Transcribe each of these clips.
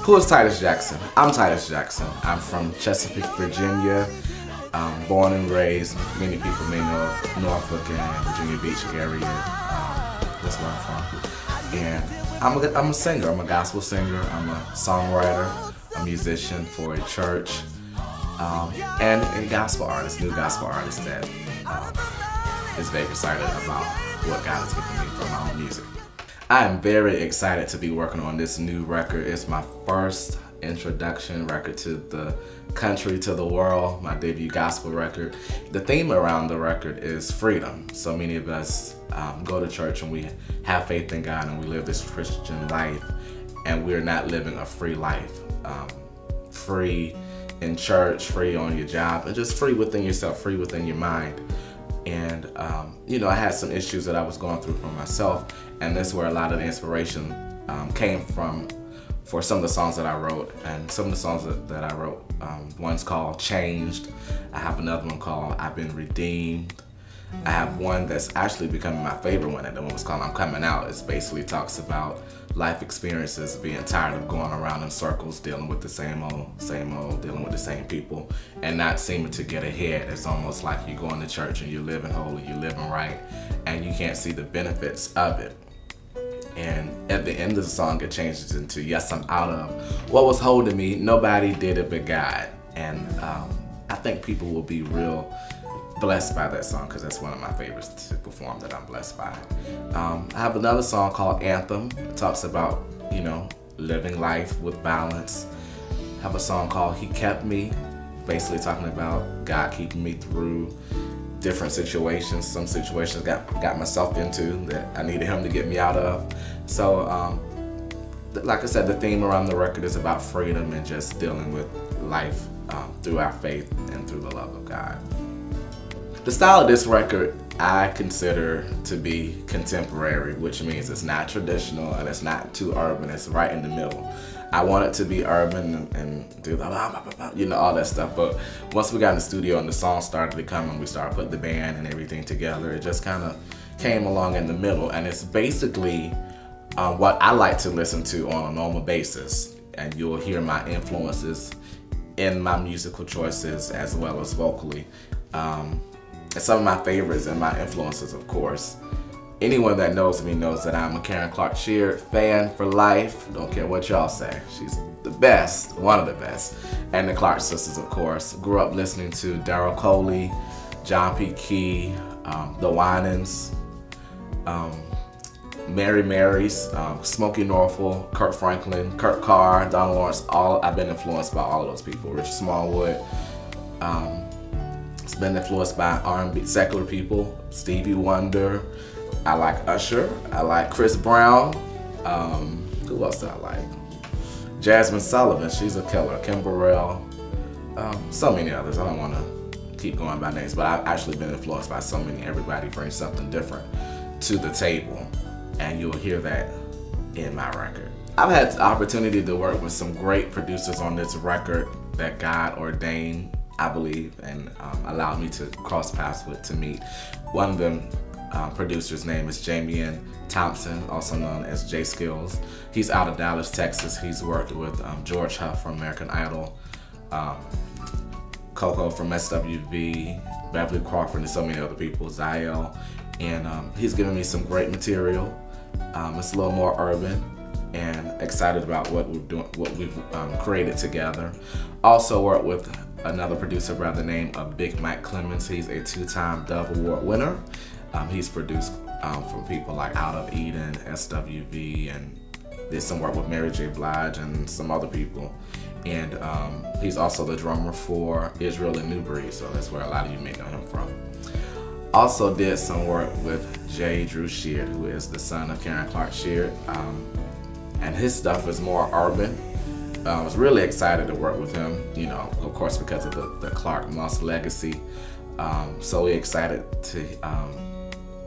Who is Titus Jackson? I'm Titus Jackson. I'm from Chesapeake, Virginia. Born and raised, many people may know Norfolk and Virginia Beach area. That's where I'm from. And I'm a singer. I'm a gospel singer. I'm a songwriter, a musician for a church, and a gospel artist, new gospel artist that is very excited about what God has given me for my own music. I am very excited to be working on this new record. It's my first introduction record to the country, to the world, my debut gospel record. The theme around the record is freedom. So many of us go to church and we have faith in God and we live this Christian life, and we're not living a free life. Free in church, free on your job, and just free within yourself, free within your mind. And you know, I had some issues that I was going through for myself, and this is where a lot of the inspiration came from for some of the songs that I wrote. And some of the songs that I wrote, one's called Changed. I have another one called I've Been Redeemed. I have one that's actually becoming my favorite one, and the one was called I'm Coming Out. It basically talks about life experiences, being tired of going around in circles, dealing with the same old, dealing with the same people, and not seeming to get ahead. It's almost like you're going to church and you're living holy, you're living right, and you can't see the benefits of it. And at the end of the song, it changes into, yes, I'm out of what was holding me. Nobody did it but God. And I think people will be real blessed by that song, because that's one of my favorites to perform that I'm blessed by. I have another song called Anthem. It talks about, you know, living life with balance. I have a song called He Kept Me, basically talking about God keeping me through different situations. Some situations got myself into that I needed Him to get me out of. So like I said, the theme around the record is about freedom and just dealing with life through our faith and through the love of God. The style of this record I consider to be contemporary, which means it's not traditional and it's not too urban. It's right in the middle. I want it to be urban and do the, you know, all that stuff. But once we got in the studio and the songs started to come and we started putting the band and everything together, it just kind of came along in the middle. And it's basically what I like to listen to on a normal basis. And you'll hear my influences in my musical choices as well as vocally. And some of my favorites and my influences, of course. Anyone that knows me knows that I'm a Karen Clark Sheard fan for life. Don't care what y'all say. She's the best, one of the best. And the Clark sisters, of course. Grew up listening to Daryl Coley, John P. Key, The Winans, Mary Marys, Smokey Norfolk, Kirk Franklin, Kurt Carr, Donald Lawrence. I've been influenced by all of those people. Richard Smallwood. It's been influenced by R&B, secular people, Stevie Wonder. I like Usher. I like Chris Brown. Who else do I like? Jasmine Sullivan, she's a killer. Kim Burrell. So many others. I don't want to keep going by names, but I've actually been influenced by so many. Everybody brings something different to the table, and you'll hear that in my record. I've had the opportunity to work with some great producers on this record that God ordained, I believe, and allowed me to cross paths with, to meet. One of them producer's name is Jamie Thompson, also known as J Skills. He's out of Dallas, Texas. He's worked with George Huff from American Idol, Coco from SWV, Beverly Crawford, and so many other people, Ziel. And he's given me some great material. It's a little more urban, and excited about what we're doing, what we've created together. Also worked with another producer by the name of Big Mike Clemens. He's a two-time Dove Award winner. He's produced for people like Out of Eden, SWV, and did some work with Mary J. Blige and some other people. And he's also the drummer for Israel and New Breed, so that's where a lot of you may know him from. Also did some work with J. Drew Sheard, who is the son of Karen Clark Sheard. And his stuff is more urban. I was really excited to work with him, you know, of course, because of the Clark Moss legacy. So we're excited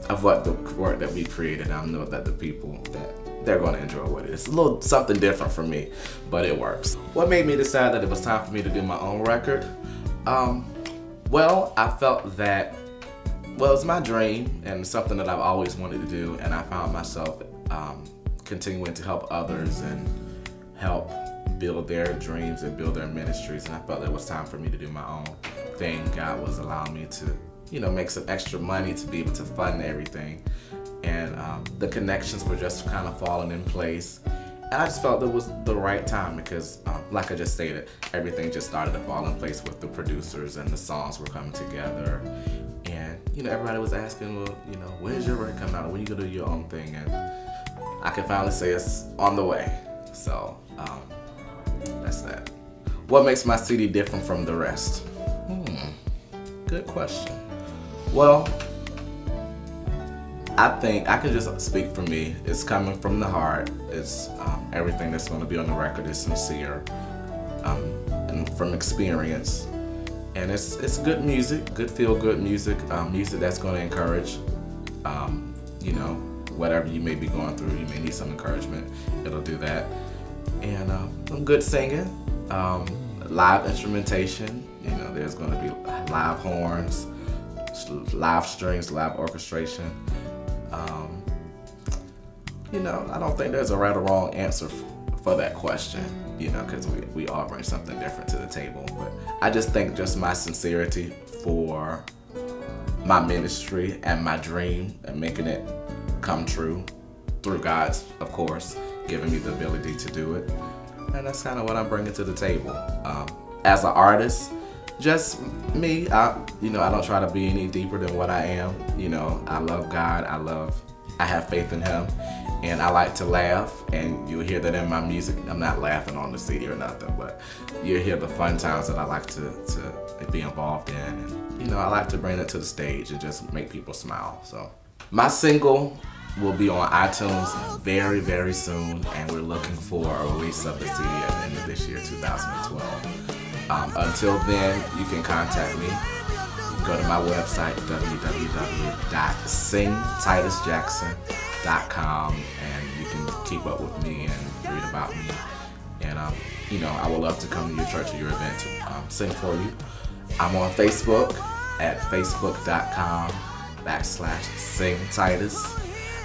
of what the work that we created. I know that the people, that they're going to enjoy what it is. It's a little something different for me, but it works. What made me decide that it was time for me to do my own record? Well, I felt that, well, it's my dream and something that I've always wanted to do, and I found myself continuing to help others and help build their dreams and build their ministries, and I felt it was time for me to do my own thing. God was allowing me to, you know, make some extra money to be able to fund everything, and the connections were just kind of falling in place, and I just felt it was the right time because, like I just stated, everything just started to fall in place with the producers and the songs were coming together, and you know, everybody was asking, well, you know, when's your record coming out? When you gonna do your own thing? And I can finally say it's on the way. So that's that. What makes my CD different from the rest? Good question. Well, I think I can just speak for me. It's coming from the heart. It's everything that's going to be on the record is sincere and from experience. And it's good music, good feel-good music, music that's going to encourage. You know, whatever you may be going through, you may need some encouragement. It'll do that. And some good singing, live instrumentation. You know, there's going to be live horns, live strings, live orchestration. You know, I don't think there's a right or wrong answer for that question, you know, because we all bring something different to the table. But I just think just my sincerity for my ministry and my dream and making it come true through God's, of course, giving me the ability to do it. And that's kind of what I'm bringing to the table. As an artist, just me, you know, I don't try to be any deeper than what I am. You know, I love God, I have faith in Him, and I like to laugh, and you'll hear that in my music. I'm not laughing on the CD or nothing, but you'll hear the fun times that I like to be involved in, and you know, I like to bring it to the stage and just make people smile. So my single will be on iTunes very, very soon, and we're looking for a release of the CD at the end of this year, 2012. Until then, you can contact me. Go to my website, www.singtitusjackson.com, and you can keep up with me and read about me. And you know, I would love to come to your church or your event to sing for you. I'm on Facebook at facebook.com/singtitus.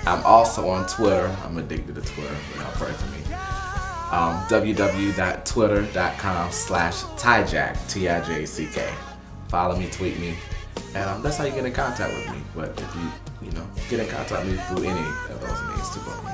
I'm also on Twitter. I'm addicted to Twitter. Y'all pray for me. www.twitter.com/Tijack, Tijack. Follow me, tweet me, and that's how you get in contact with me. But if you know, get in contact with me through any of those means to book me.